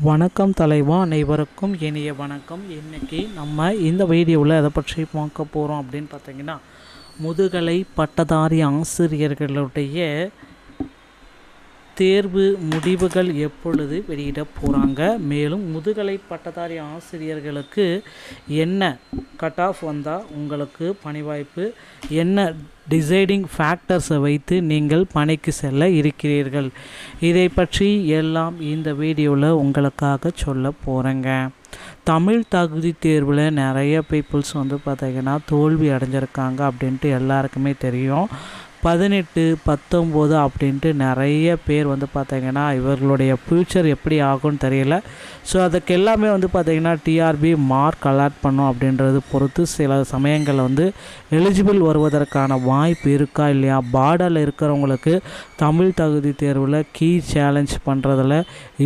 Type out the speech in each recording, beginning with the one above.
வணக்கம் தலைவா, அனைவருக்கும் இனிய வணக்கம். இன்றைக்கி நம்ம இந்த வீடியோவில் எதை பற்றி பார்க்க போகிறோம் அப்படின்னு பார்த்தீங்கன்னா, முதுகலை பட்டதாரி ஆசிரியர்களுடைய தேர்வு முடிவுகள் எப்பொழுது வெளியிட போகிறாங்க, மேலும் முதுகலை பட்டதாரி ஆசிரியர்களுக்கு என்ன கட் ஆஃப் வந்தால் உங்களுக்கு பணி வாய்ப்பு, என்ன டிசைடிங் ஃபேக்டர்ஸை வைத்து நீங்கள் பணிக்கு செல்ல இருக்கிறீர்கள், இதை பற்றி எல்லாம் இந்த வீடியோவில் உங்களுக்காக சொல்ல போகிறேங்க. தமிழ் தகுதி தேர்வில் நிறைய பீப்புள்ஸ் பார்த்திங்கன்னா தோல்வி அடைஞ்சிருக்காங்க அப்படின்ட்டு எல்லாருக்குமே தெரியும். 18, 19 அப்படின்ட்டு நிறைய பேர் பார்த்திங்கன்னா இவர்களுடைய ஃப்யூச்சர் எப்படி ஆகும்னு தெரியல. ஸோ அதுக்கு எல்லாமே பார்த்திங்கன்னா டிஆர்பி மார்க் அலாட் பண்ணும் அப்படின்றது பொறுத்து சில சமயங்களில் எலிஜிபிள் வருவதற்கான வாய்ப்பு இருக்கா இல்லையா. பார்டரில் இருக்கிறவங்களுக்கு தமிழ் தகுதி தேர்வில் கீ சேலஞ்ச் பண்ணுறதில்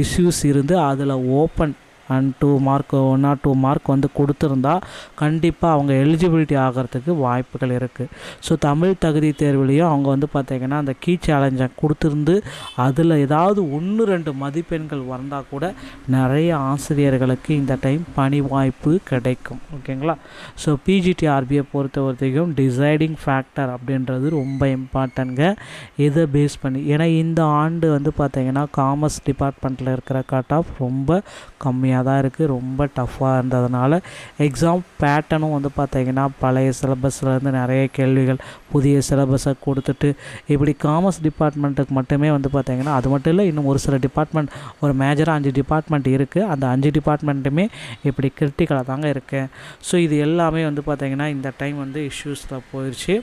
இஷ்யூஸ் இருந்து அதில் open and 2 mark 1 or 2 mark கொடுத்துருந்தா கண்டிப்பாக அவங்க எலிஜிபிலிட்டி ஆகிறதுக்கு வாய்ப்புகள் இருக்குது. ஸோ தமிழ் தகுதி தேர்வுலேயும் அவங்க பார்த்திங்கன்னா அந்த கீ சேலஞ்சை கொடுத்துருந்து அதில் ஏதாவது 1-2 மதிப்பெண்கள் வந்தால் கூட நிறைய ஆசிரியர்களுக்கு இந்த டைம் பணி வாய்ப்பு கிடைக்கும். ஓகேங்களா. ஸோ பிஜிடிஆர்பியை பொறுத்த வரைக்கும் டிசைடிங் ஃபேக்டர் அப்படின்றது ரொம்ப இம்பார்ட்டன்ட்ங்க. இதை பேஸ் பண்ணி ஏன்னா இந்த ஆண்டு பார்த்திங்கன்னா காமர்ஸ் டிபார்ட்மெண்ட்டில் இருக்கிற கட் ஆஃப் ரொம்ப கம்மியாக தான் இருக்குது, ரொம்ப டஃப்பாக இருந்ததுனால எக்ஸாம் பேட்டர்னும் பார்த்திங்கன்னா பழைய சிலபஸ்லேருந்து நிறைய கேள்விகள் புதிய சிலபஸை கொடுத்துட்டு இப்படி காமர்ஸ் டிபார்ட்மெண்ட்டுக்கு மட்டுமே பார்த்திங்கன்னா அது மட்டும் இல்லை, இன்னும் ஒரு சில டிபார்ட்மெண்ட் ஒரு மேஜராக 5 டிபார்ட்மெண்ட் இருக்குது. அந்த 5 டிபார்ட்மெண்ட்டுமே இப்படி கிரிட்டிக்கலாக தாங்க இருக்குது. ஸோ இது எல்லாமே பார்த்திங்கன்னா இந்த டைம் இஷ்யூஸில் போயிடுச்சு.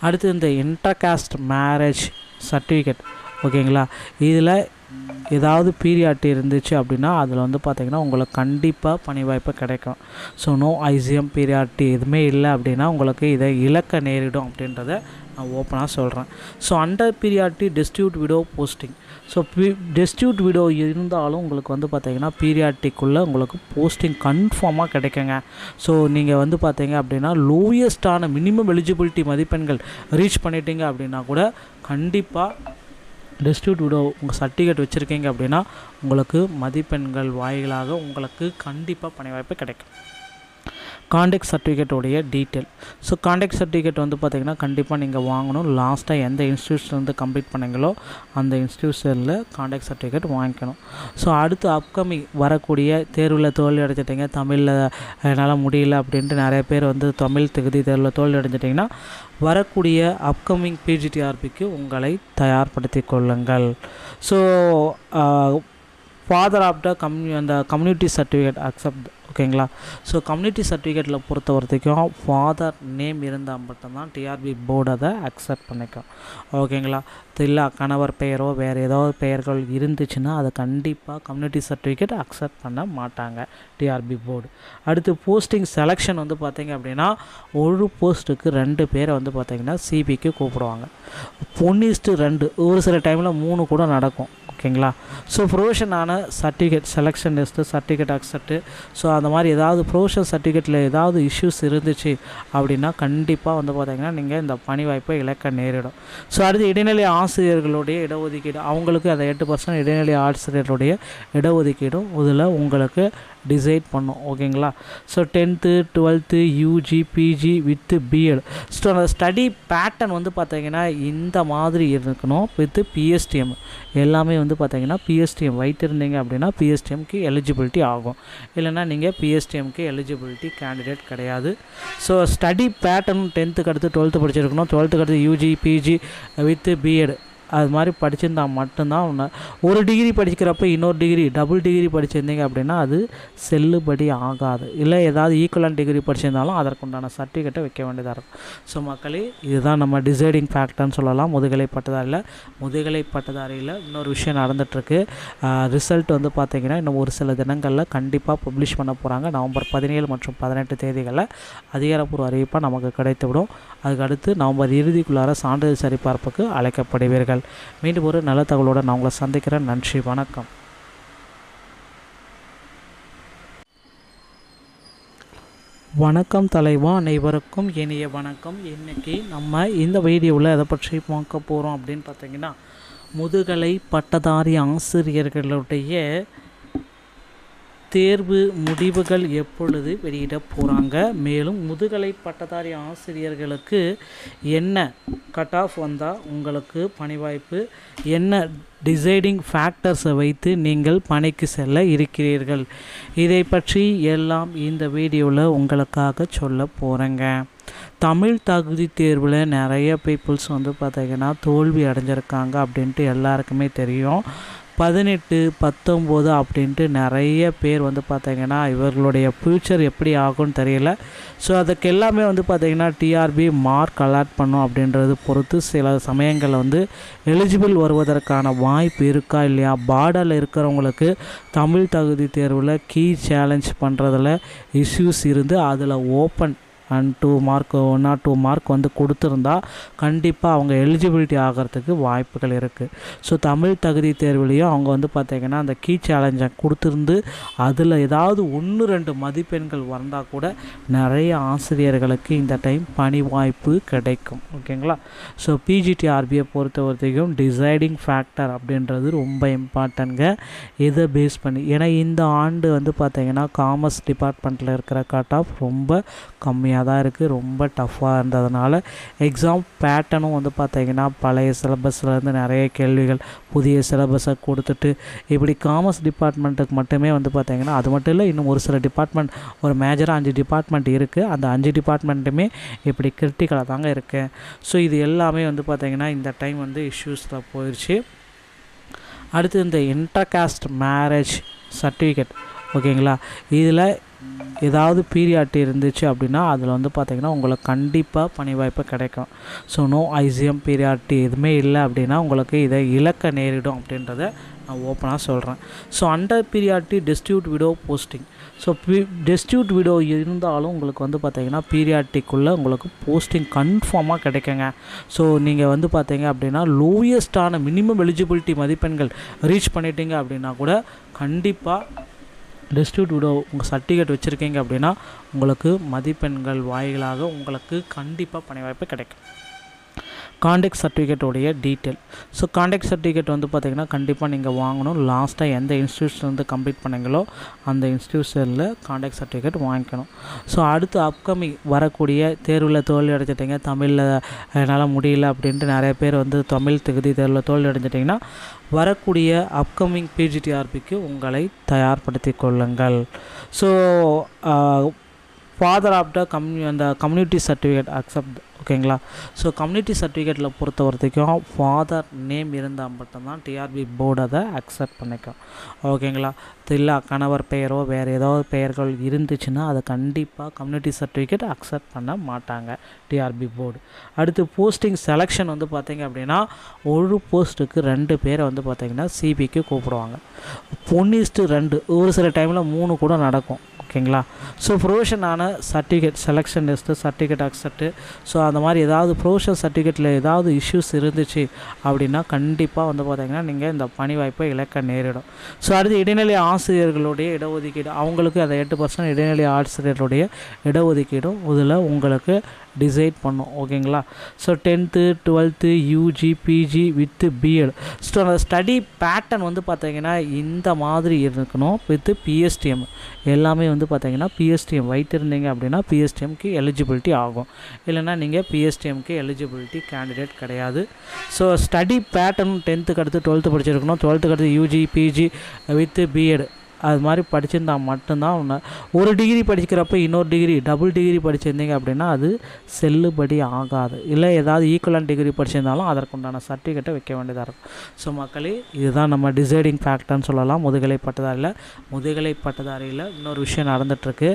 அடுத்து இந்த இன்டர்காஸ்ட் மேரேஜ் சர்டிஃபிகேட், ஓகேங்களா, இதில் ஏதாவது பீரியாரிட்டி இருந்துச்சு அப்படின்னா அதில் பார்த்திங்கன்னா உங்களுக்கு கண்டிப்பாக பணி வாய்ப்பு கிடைக்கும். ஸோ நோ ஐசிஎம் பீரியாரிட்டி எதுவுமே இல்லை அப்படின்னா உங்களுக்கு இதை இழக்க நேரிடும் அப்படின்றத நான் ஓப்பனாக சொல்கிறேன். So under priority destitute widow posting. So destitute widow இருந்தாலும் உங்களுக்கு பார்த்திங்கன்னா பீரியாரிட்டிக்குள்ளே உங்களுக்கு போஸ்டிங் கன்ஃபார்மாக கிடைக்குங்க. ஸோ நீங்கள் பார்த்தீங்க அப்படின்னா லோயஸ்ட்டான மினிமம் எலிஜிபிலிட்டி மதிப்பெண்கள் ரீச் பண்ணிட்டீங்க அப்படின்னா கூட கண்டிப்பாக டெஸ்டியூட் விடோ உங்கள் சர்டிஃபிகேட் வச்சுருக்கீங்க அப்படின்னா உங்களுக்கு மதிப்பெண்கள் வாயிலாக உங்களுக்கு கண்டிப்பாக பணி வாய்ப்பு கிடைக்கும். கான்டாக்ட் சர்டிஃபிகேட்டோடைய டீட்டெயில். ஸோ கான்டாக்ட் சர்டிஃபிகேட் பார்த்திங்கன்னா கண்டிப்பாக நீங்கள் வாங்கணும். லாஸ்ட்டாக எந்த இன்ஸ்டியூஷன்லேருந்து கம்ப்ளீட் பண்ணீங்களோ அந்த இன்ஸ்டியூஷனில் கான்டாக்ட் சர்டிஃபிகேட் வாங்கிக்கணும். ஸோ அடுத்து அப்கமிங் வரக்கூடிய தேர்வில் தோல்வி அடைஞ்சிட்டிங்க, தமிழில் என்னால் முடியல அப்படின்ட்டு நிறைய பேர் தமிழ் தகுதி தேர்வில் தோல்வி அடைஞ்சிட்டிங்கன்னா வரக்கூடிய அப்கமிங் பிஜிடிஆர்பிக்கு உங்களை தயார்படுத்தி கொள்ளுங்கள். ஸோ ஃபாதர் ஆஃப் த அந்த கம்யூனிட்டி சர்டிஃபிகேட் அக்செப்ட், ஓகேங்களா. ஸோ கம்யூனிட்டி சர்டிஃபிகேட்டில் பொறுத்த வரைக்கும் ஃபாதர் நேம் இருந்தால் மட்டும்தான் டிஆர்பி போர்டு அதை அக்செப்ட் பண்ணிக்கும், ஓகேங்களா. இல்லை கணவர் பெயரோ வேறு ஏதாவது பெயர்கள் இருந்துச்சுன்னா அதை கண்டிப்பாக கம்யூனிட்டி சர்டிஃபிகேட் அக்செப்ட் பண்ண மாட்டாங்க டிஆர்பி போர்டு. அடுத்து போஸ்டிங் செலெக்ஷன் பார்த்திங்க அப்படின்னா ஒரு போஸ்ட்டுக்கு 2 பேரை பார்த்திங்கன்னா சிபிக்கு கூப்பிடுவாங்க. 1:2 ஒரு சில டைமில் 3 கூட நடக்கும், ஓகேங்களா. ஸோ ப்ரொஃபஷனான certificate selection test certificate accept. So அந்த மாதிரி ஏதாவது ப்ரொஃபஷனல் சர்டிஃபிகேட்டில் ஏதாவது இஷ்யூஸ் இருந்துச்சு அப்படின்னா கண்டிப்பாக பார்த்திங்கன்னா நீங்கள் இந்த பணி வாய்ப்பை இழக்க நேரிடும். ஸோ அடுத்து இடைநிலை ஆசிரியர்களுடைய இடஒதுக்கீடு, அவங்களுக்கு அந்த 8% இடைநிலை ஆசிரியர்களுடைய இடஒதுக்கீடும் இதில் உங்களுக்கு டிசைட் பண்ணும், ஓகேங்களா. So 10th 12th UG PG with BEd. So அந்த ஸ்டடி பேட்டர்ன் பார்த்திங்கன்னா இந்த மாதிரி இருக்கணும். வித் பிஎஸ்டிஎம் எல்லாமே பார்த்திங்கன்னா பிஎஸ்டிஎம் வைத்திருந்தீங்க அப்படின்னா பிஎஸ்டிஎம்க்கு எலிஜிபிலிட்டி ஆகும், இல்லைனா நீங்கள் பிஎஸ்டிஎம்க்கு எலிஜிபிலிட்டி கேண்டிடேட் கிடையாது. ஸோ ஸ்டடி பேட்டர்ன் 10th அடுத்து 12th படிச்சிருக்கணும், 12th அடுத்து யூஜி பிஜி வித் பிஎட் அது மாதிரி படிச்சிருந்தால் மட்டும்தான். ஒரு டிகிரி படிக்கிறப்ப இன்னொரு டிகிரி டபுள் டிகிரி படிச்சிருந்தீங்க அப்படின்னா அது செல்லுபடி ஆகாது. இல்லை ஏதாவது ஈக்குவலன்ட் டிகிரி படிச்சிருந்தாலும் அதற்குண்டான சர்டிஃபிகேட்டை வைக்க வேண்டியதாக இருக்கும். ஸோ மக்களே, இதுதான் நம்ம டிசைடிங் ஃபேக்டர்னு சொல்லலாம் முதுகலை பட்டதாரியில். முதுகலை பட்டதாரியில் இன்னொரு விஷயம் நடந்துகிட்ருக்கு. ரிசல்ட் பார்த்திங்கன்னா இன்னும் ஒரு சில தினங்களில் கண்டிப்பாக பப்ளிஷ் பண்ண போகிறாங்க. நவம்பர் 17 மற்றும் 18 தேதிகளில் அதிகாரப்பூர்வ அறிவிப்பாக நமக்கு கிடைத்துவிடும். அதுக்கடுத்து நவம்பர் இறுதிக்குள்ளார சான்றிதழ் சரிபார்ப்புக்கு அழைக்கப்படுவீர்கள். மீண்டும் ஒரு நல்ல தகவலோடு நான் உங்களை சந்திக்கிறேன். நன்றி, வணக்கம். வணக்கம் தலைவா, அனைவருக்கும் இனிய வணக்கம். இன்றைக்கி நம்ம இந்த வீடியோவில் எதை பற்றி பார்க்க போகிறோம் அப்படின்னு பார்த்தீங்கன்னா, முதுகலை பட்டதாரி ஆசிரியர்களுடைய தேர்வு முடிவுகள் எப்பொழுது வெளியிட போகிறாங்க, மேலும் முதுகலை பட்டதாரி ஆசிரியர்களுக்கு என்ன கட் ஆஃப் வந்தால் உங்களுக்கு பணி வாய்ப்பு, என்ன டிசைடிங் ஃபேக்டர்ஸை வைத்து நீங்கள் பணிக்கு செல்ல இருக்கிறீர்கள், இதை பற்றி எல்லாம் இந்த வீடியோவில் உங்களுக்காக சொல்ல போகிறேங்க. தமிழ் தகுதி தேர்வில் நிறைய பீப்புள்ஸ் பார்த்திங்கன்னா தோல்வி அடைஞ்சிருக்காங்க அப்படின்ட்டு எல்லாருக்குமே தெரியும். 18, 19 அப்படின்ட்டு நிறைய பேர் பார்த்திங்கன்னா இவர்களுடைய ஃப்யூச்சர் எப்படி ஆகும்னு தெரியல. ஸோ அதுக்கு எல்லாமே பார்த்திங்கன்னா டிஆர்பி மார்க் அலாட் பண்ணும் அப்படின்றது பொறுத்து சில சமயங்களில் எலிஜிபிள் வருவதற்கான வாய்ப்பு இருக்கா இல்லையா. பார்டரில் இருக்கிறவங்களுக்கு தமிழ் தகுதி தேர்வில் கீ சேலஞ்ச் பண்ணுறதுல இஷ்யூஸ் இருந்து அதில் open and 2 mark 1 or 2 mark கொடுத்துருந்தா கண்டிப்பாக அவங்க எலிஜிபிலிட்டி ஆகிறதுக்கு வாய்ப்புகள் இருக்குது. ஸோ தமிழ் தகுதி தேர்வுலேயும் அவங்க பார்த்திங்கன்னா அந்த கீ சேலஞ்சை கொடுத்துருந்து அதில் ஏதாவது 1-2 மதிப்பெண்கள் வந்தால் கூட நிறைய ஆசிரியர்களுக்கு இந்த டைம் பணி வாய்ப்பு கிடைக்கும். ஓகேங்களா. ஸோ பிஜிடிஆர்பியை பொறுத்த வரைக்கும் டிசைடிங் ஃபேக்டர் அப்படின்றது ரொம்ப இம்பார்ட்டன்ட்ங்க. இதை பேஸ் பண்ணி ஏன்னா இந்த ஆண்டு பார்த்திங்கன்னா காமர்ஸ் டிபார்ட்மெண்ட்டில் இருக்கிற கட் ஆஃப் ரொம்ப கம்மியாக தான் இருக்குது, ரொம்ப டஃப்பாக இருந்ததுனால எக்ஸாம் பேட்டர்னும் பார்த்திங்கன்னா பழைய சிலபஸ்லேருந்து நிறைய கேள்விகள் புதிய சிலபஸை கொடுத்துட்டு இப்படி காமர்ஸ் டிபார்ட்மெண்ட்டுக்கு மட்டுமே பார்த்திங்கன்னா அது மட்டும் இல்லை, இன்னும் ஒரு சில டிபார்ட்மெண்ட் ஒரு மேஜராக 5 டிபார்ட்மெண்ட் இருக்குது. அந்த 5 டிபார்ட்மெண்ட்டுமே இப்படி கிரிட்டிக்கலாக தாங்க இருக்குது. ஸோ இது எல்லாமே பார்த்திங்கன்னா இந்த டைம் இஷ்யூஸில் போயிடுச்சு. அடுத்து இந்த இன்டர்காஸ்ட் மேரேஜ் சர்டிஃபிகேட், ஓகேங்களா, இதில் ஏதாவது பீரியாரிட்டி இருந்துச்சு அப்படின்னா அதில் பார்த்திங்கன்னா உங்களுக்கு கண்டிப்பாக பணி வாய்ப்பு கிடைக்கும். ஸோ நோ ஐசிஎம் பீரியாரிட்டி எதுவுமே இல்லை அப்படின்னா உங்களுக்கு இதை இழக்க நேரிடும் அப்படின்றத நான் ஓப்பனாக சொல்கிறேன். So under priority destitute widow posting. So destitute widow இருந்தாலும் உங்களுக்கு பார்த்திங்கன்னா பீரியாரிட்டிக்குள்ளே உங்களுக்கு போஸ்டிங் கன்ஃபார்மாக கிடைக்குங்க. ஸோ நீங்கள் பார்த்தீங்க அப்படின்னா லோயஸ்டான மினிமம் எலிஜிபிலிட்டி மதிப்பெண்கள் ரீச் பண்ணிட்டீங்க அப்படின்னா கூட கண்டிப்பாக டெஸ்டியூட் விடோ உங்கள் சர்டிஃபிகேட் வச்சுருக்கீங்க அப்படின்னா உங்களுக்கு மதிப்பெண்கள் வாயிலாக உங்களுக்கு கண்டிப்பாக பணி வாய்ப்பு கிடைக்கும். கான்டாக்ட் சர்டிஃபிகேட்டோடைய டீட்டெயில். ஸோ கான்டாக்ட் சர்டிஃபிகேட் பார்த்திங்கன்னா கண்டிப்பாக நீங்கள் வாங்கணும். லாஸ்ட்டாக எந்த இன்ஸ்டியூஷன்லேருந்து கம்ப்ளீட் பண்ணீங்களோ அந்த இன்ஸ்டியூஷனில் கான்டாக்ட் சர்டிஃபிகேட் வாங்கிக்கணும். ஸோ அடுத்து அப்கமிங் வரக்கூடிய தேர்வில் தோல்வி அடைஞ்சிட்டிங்க, தமிழில் என்னால் முடியல அப்படின்ட்டு நிறைய பேர் தமிழ் தகுதி தேர்வில் தோல்வி அடைஞ்சிட்டிங்கன்னா வரக்கூடிய அப்கமிங் பிஜிடிஆர்பிக்கு உங்களை தயார்படுத்தி கொள்ளுங்கள். ஸோ ஃபாதர் ஆஃப் த அந்த கம்யூனிட்டி சர்டிஃபிகேட் அக்செப்ட், ஓகேங்களா. ஸோ கம்யூனிட்டி சர்டிஃபிகேட்டில் பொறுத்த வரைக்கும் ஃபாதர் நேம் இருந்தால் மட்டும்தான் டிஆர்பி போர்டு அதை அக்செப்ட் பண்ணிக்கும், ஓகேங்களா. இல்லை கணவர் பெயரோ வேறு ஏதாவது பெயர்கள் இருந்துச்சுன்னா அதை கண்டிப்பாக கம்யூனிட்டி சர்டிஃபிகேட் அக்செப்ட் பண்ண மாட்டாங்க டிஆர்பி போர்டு. அடுத்து போஸ்டிங் செலெக்ஷன் பார்த்திங்க அப்படின்னா ஒரு போஸ்ட்டுக்கு 2 பேரை பார்த்திங்கன்னா சிபிக்கு கூப்பிடுவாங்க. 1:2 ஒரு சில டைமில் 3 கூட நடக்கும், ஓகேங்களா. ஸோ ப்ரொஃபஷனான certificate selection test certificate accept. So அந்த மாதிரி ஏதாவது ப்ரொஃபஷனல் சர்டிஃபிகேட்டில் ஏதாவது இஷ்யூஸ் இருந்துச்சு அப்படின்னா கண்டிப்பாக பார்த்திங்கன்னா நீங்கள் இந்த பணி வாய்ப்பை இழக்க நேரிடும். ஸோ அடுத்து இடைநிலை ஆசிரியர்களுடைய இடஒதுக்கீடு, அவங்களுக்கு அந்த 8% இடைநிலை ஆசிரியர்களுடைய இடஒதுக்கீடும் இதில் உங்களுக்கு டிசைட் பண்ணும், ஓகேங்களா. So 10th 12th UG PG with BEd. So அந்த ஸ்டடி பேட்டர்ன் பார்த்திங்கன்னா இந்த மாதிரி இருக்கணும். வித் பிஎஸ்டிஎம் எல்லாமே பார்த்திங்கன்னா பிஎஸ்டிஎம் வைத்திருந்தீங்க அப்படின்னா பிஎஸ்டிஎம்க்கு எலிஜிபிலிட்டி ஆகும், இல்லைனா நீங்கள் பிஎஸ்டிஎம்க்கு எலிஜிபிலிட்டி கேண்டிடேட் கிடையாது. ஸோ ஸ்டடி பேட்டர்ன் 10th அடுத்து 12th படிச்சிருக்கணும், 12th அடுத்து யூஜி பிஜி வித் பிஎட் அது மாதிரி படிச்சிருந்தால் மட்டும்தான் ஒரு டிகிரி படிக்கிறப்ப இன்னொரு டிகிரி டபுள் டிகிரி படிச்சிருந்தீங்க அப்படின்னா அது செல்லுபடி ஆகாது. இல்லை ஏதாவது ஈக்குவலன்ட் டிகிரி படிச்சிருந்தாலும் அதற்குண்டான சர்டிஃபிகேட்டை வைக்க வேண்டியதாக இருக்கும். ஸோ மக்களே, இதுதான் நம்ம டிசைடிங் ஃபேக்டர்னு சொல்லலாம் முதுகலை பட்டதாரியில். முதுகலை பட்டதாரியில் இன்னொரு விஷயம் நடந்துகிட்ருக்கு.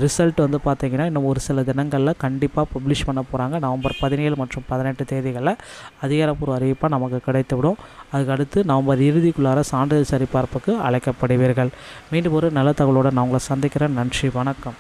ரிசல்ட் பார்த்திங்கன்னா இன்னும் ஒரு சில தினங்களில் கண்டிப்பாக பப்ளிஷ் பண்ண போகிறாங்க. நவம்பர் 17 மற்றும் 18 தேதிகளில் அதிகாரப்பூர்வ அறிவிப்பாக நமக்கு கிடைத்துவிடும். அதுக்கடுத்து நவம்பர் இறுதிக்குள்ளார சான்றிதழ் சரிபார்ப்புக்கு அழைக்கப்படுவீர்கள். மீண்டும் ஒரு நல்ல தகவலோடு நான் உங்களை சந்திக்கிறேன். நன்றி, வணக்கம்.